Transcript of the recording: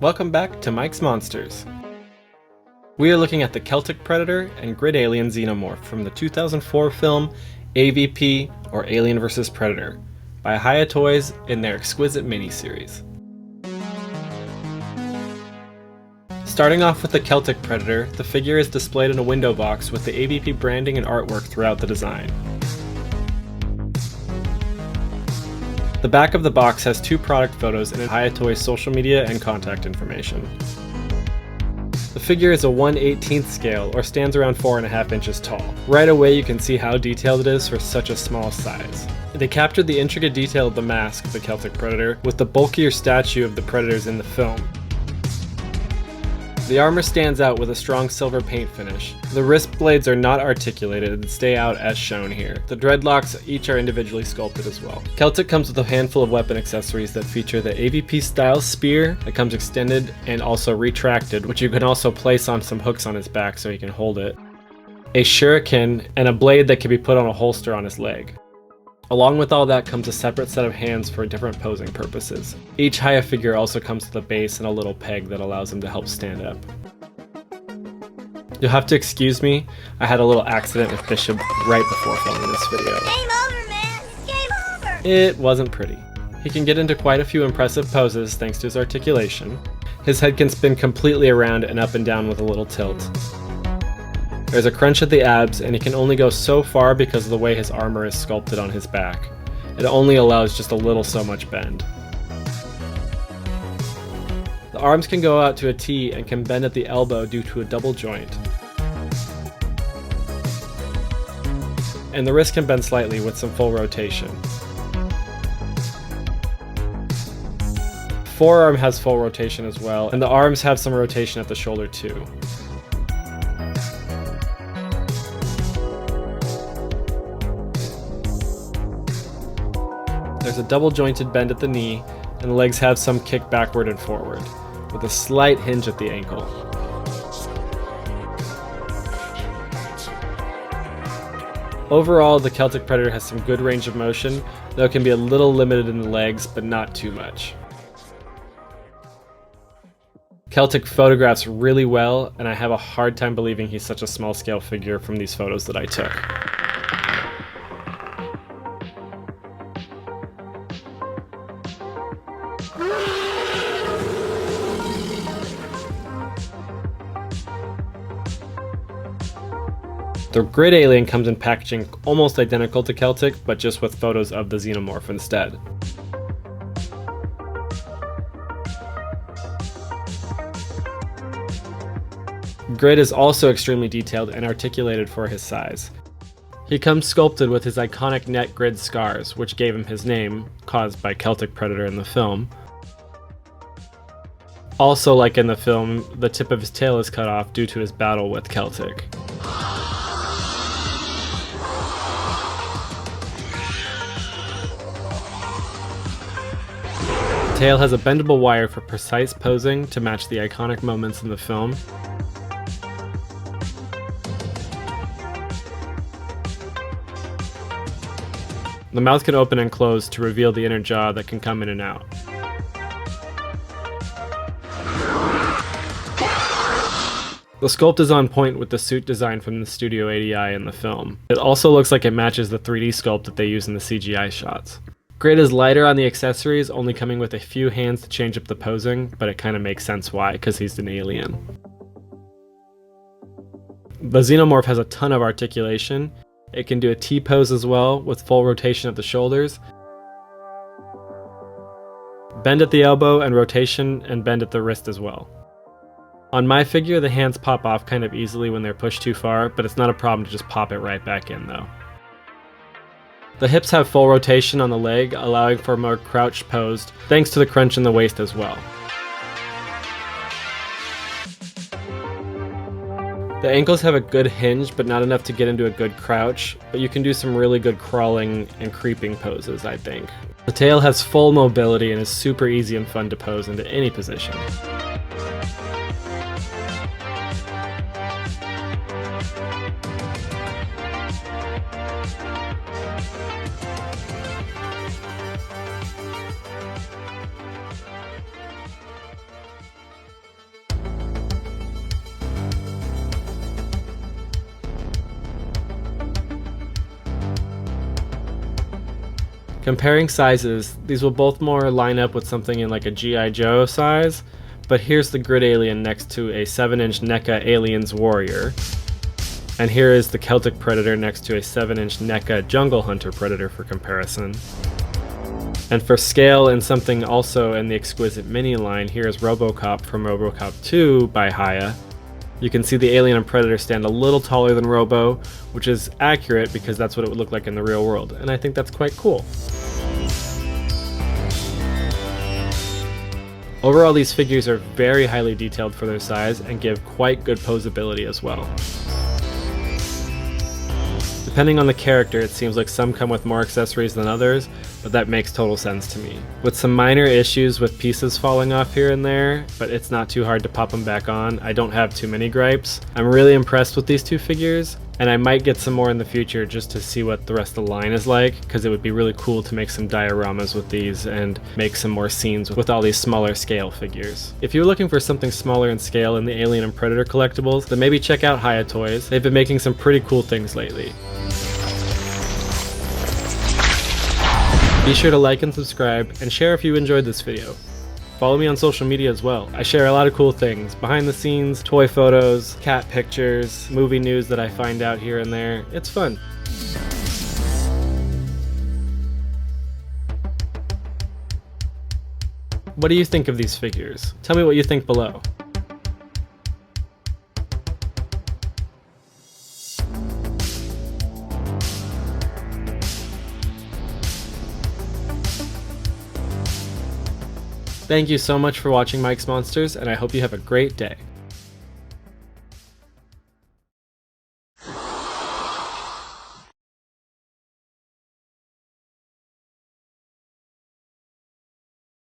Welcome back to Mike's Monsters. We are looking at the Celtic Predator and Grid Alien Xenomorph from the 2004 film AVP, or Alien vs. Predator, by Hiya Toys in their Exquisite miniseries. Starting off with the Celtic Predator, the figure is displayed in a window box with the AVP branding and artwork throughout the design. The back of the box has two product photos and Hiya Toys social media and contact information. The figure is a 1/18th scale, or stands around 4.5 inches tall. Right away you can see how detailed it is for such a small size. They captured the intricate detail of the mask of the Celtic Predator with the bulkier statue of the predators in the film. The armor stands out with a strong silver paint finish. The wrist blades are not articulated and stay out as shown here. The dreadlocks each are individually sculpted as well. Celtic comes with a handful of weapon accessories that feature the AVP style spear that comes extended and also retracted, which you can also place on some hooks on his back so he can hold it, a shuriken, and a blade that can be put on a holster on his leg. Along with all that comes a separate set of hands for different posing purposes. Each Hiya figure also comes with a base and a little peg that allows him to help stand up. You'll have to excuse me, I had a little accident with Bishop right before filming this video. Game over, man! It's game over! It wasn't pretty. He can get into quite a few impressive poses thanks to his articulation. His head can spin completely around and up and down with a little tilt. There's a crunch at the abs, and he can only go so far because of the way his armor is sculpted on his back. It only allows just a little so much bend. The arms can go out to a T and can bend at the elbow due to a double joint. And the wrist can bend slightly with some full rotation. Forearm has full rotation as well, and the arms have some rotation at the shoulder too. There's a double jointed bend at the knee, and the legs have some kick backward and forward, with a slight hinge at the ankle. Overall, the Celtic Predator has some good range of motion, though it can be a little limited in the legs, but not too much. Celtic photographs really well, and I have a hard time believing he's such a small scale figure from these photos that I took. The Grid Alien comes in packaging almost identical to Celtic, but just with photos of the Xenomorph instead. Grid is also extremely detailed and articulated for his size. He comes sculpted with his iconic neck grid scars, which gave him his name, caused by Celtic Predator in the film. Also, like in the film, the tip of his tail is cut off due to his battle with Celtic. The tail has a bendable wire for precise posing to match the iconic moments in the film. The mouth can open and close to reveal the inner jaw that can come in and out. The sculpt is on point with the suit design from the Studio 80i in the film. It also looks like it matches the 3D sculpt that they use in the CGI shots. Grid is lighter on the accessories, only coming with a few hands to change up the posing, but it kind of makes sense why, because he's an alien. The Xenomorph has a ton of articulation. It can do a T-pose as well, with full rotation at the shoulders, bend at the elbow, and rotation and bend at the wrist as well. On my figure, the hands pop off kind of easily when they're pushed too far, but it's not a problem to just pop it right back in though. The hips have full rotation on the leg, allowing for a more crouched pose, thanks to the crunch in the waist as well. The ankles have a good hinge, but not enough to get into a good crouch, but you can do some really good crawling and creeping poses, I think. The tail has full mobility and is super easy and fun to pose into any position. Comparing sizes, these will both more line up with something in like a G.I. Joe size, but here's the grid alien next to a 7-inch NECA Aliens Warrior. And here is the Celtic Predator next to a 7-inch NECA Jungle Hunter Predator for comparison. And for scale and something also in the Exquisite mini line, here is RoboCop from RoboCop 2 by Hiya. You can see the alien and Predator stand a little taller than Robo, which is accurate because that's what it would look like in the real world, and I think that's quite cool. Overall, these figures are very highly detailed for their size and give quite good posability as well. Depending on the character, it seems like some come with more accessories than others, but that makes total sense to me. With some minor issues with pieces falling off here and there, but it's not too hard to pop them back on, I don't have too many gripes. I'm really impressed with these two figures, and I might get some more in the future just to see what the rest of the line is like, because it would be really cool to make some dioramas with these and make some more scenes with all these smaller scale figures. If you're looking for something smaller in scale in the Alien and Predator collectibles, then maybe check out Hiya Toys. They've been making some pretty cool things lately. Be sure to like and subscribe, and share if you enjoyed this video. Follow me on social media as well. I share a lot of cool things, behind the scenes, toy photos, cat pictures, movie news that I find out here and there. It's fun. What do you think of these figures? Tell me what you think below. Thank you so much for watching Mike's Monsters, and I hope you have a great day.